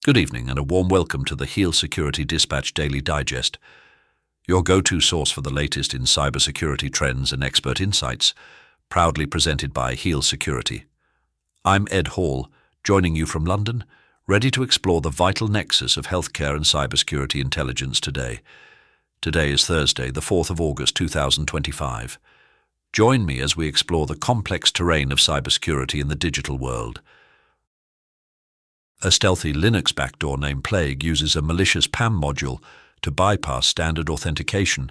Good evening and a warm welcome to the Heal Security Dispatch Daily Digest, your go-to source for the latest in cybersecurity trends and expert insights, proudly presented by Heal Security. I'm Ed Hall, joining you from London, ready to explore the vital nexus of healthcare and cybersecurity intelligence today. Today is Thursday, the 4th of August 2025. Join me as we explore the complex terrain of cybersecurity in the digital world. A stealthy Linux backdoor named Plague uses a malicious PAM module to bypass standard authentication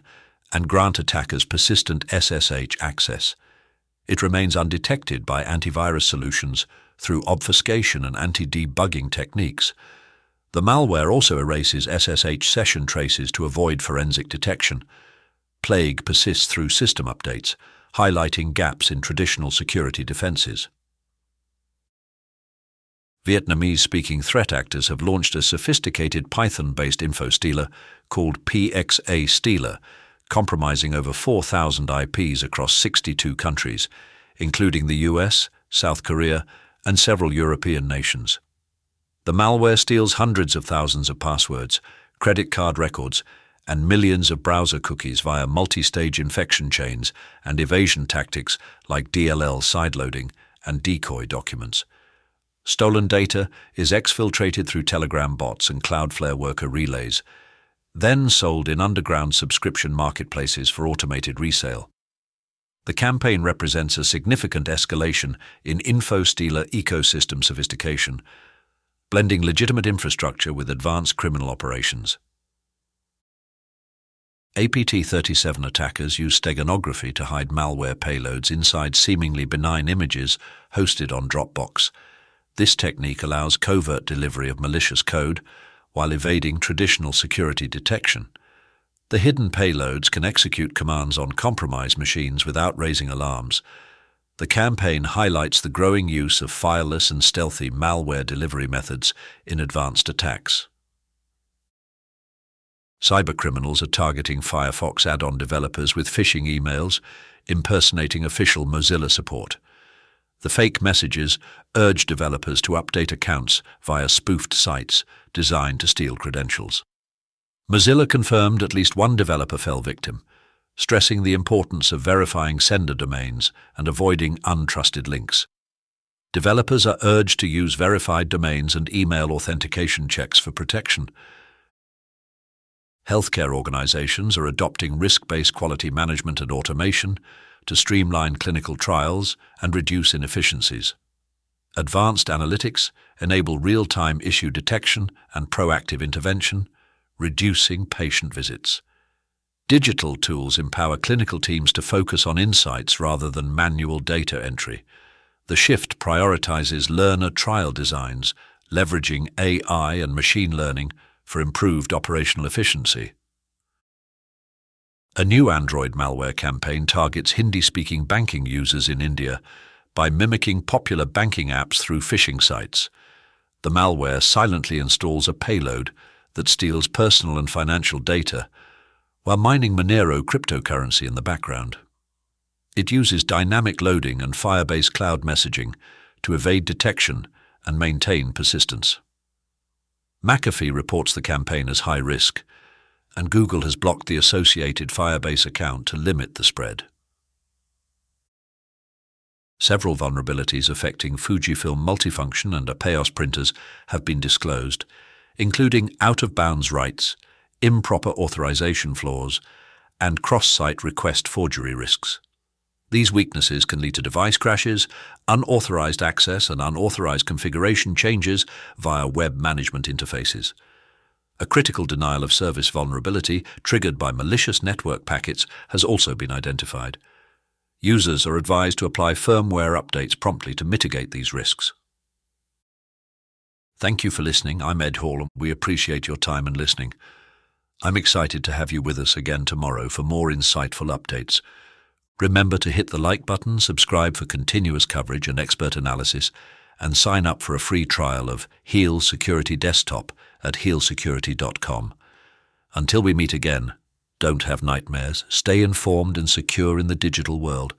and grant attackers persistent SSH access. It remains undetected by antivirus solutions through obfuscation and anti-debugging techniques. The malware also erases SSH session traces to avoid forensic detection. Plague persists through system updates, highlighting gaps in traditional security defenses. Vietnamese-speaking threat actors have launched a sophisticated Python-based info stealer called PXA Stealer, compromising over 4,000 IPs across 62 countries, including the US, South Korea, and several European nations. The malware steals hundreds of thousands of passwords, credit card records, and millions of browser cookies via multi-stage infection chains and evasion tactics like DLL sideloading and decoy documents. Stolen data is exfiltrated through Telegram bots and Cloudflare worker relays, then sold in underground subscription marketplaces for automated resale. The campaign represents a significant escalation in info stealer ecosystem sophistication, blending legitimate infrastructure with advanced criminal operations. APT-37 attackers use steganography to hide malware payloads inside seemingly benign images hosted on Dropbox. This technique allows covert delivery of malicious code while evading traditional security detection. The hidden payloads can execute commands on compromised machines without raising alarms. The campaign highlights the growing use of fileless and stealthy malware delivery methods in advanced attacks. Cybercriminals are targeting Firefox add-on developers with phishing emails, impersonating official Mozilla support. The fake messages urge developers to update accounts via spoofed sites designed to steal credentials. Mozilla confirmed at least one developer fell victim, stressing the importance of verifying sender domains and avoiding untrusted links. Developers are urged to use verified domains and email authentication checks for protection. Healthcare organizations are adopting risk-based quality management and automation to streamline clinical trials and reduce inefficiencies. Advanced analytics enable real-time issue detection and proactive intervention, reducing patient visits. Digital tools empower clinical teams to focus on insights rather than manual data entry. The shift prioritizes learner trial designs, leveraging AI and machine learning for improved operational efficiency. A new Android malware campaign targets Hindi-speaking banking users in India by mimicking popular banking apps through phishing sites. The malware silently installs a payload that steals personal and financial data while mining Monero cryptocurrency in the background. It uses dynamic loading and Firebase cloud messaging to evade detection and maintain persistence. McAfee reports the campaign as high risk, and Google has blocked the associated Firebase account to limit the spread. Several vulnerabilities affecting Fujifilm multifunction and Apeos printers have been disclosed, including out-of-bounds writes, improper authorization flaws, and cross-site request forgery risks. These weaknesses can lead to device crashes, unauthorized access, and unauthorized configuration changes via web management interfaces. A critical denial of service vulnerability triggered by malicious network packets has also been identified. Users are advised to apply firmware updates promptly to mitigate these risks. Thank you for listening. I'm Ed Hall, and we appreciate your time and listening. I'm excited to have you with us again tomorrow for more insightful updates. Remember to hit the like button, subscribe for continuous coverage and expert analysis, and sign up for a free trial of Heal Security Desktop at healsecurity.com. Until we meet again, don't have nightmares, stay informed and secure in the digital world.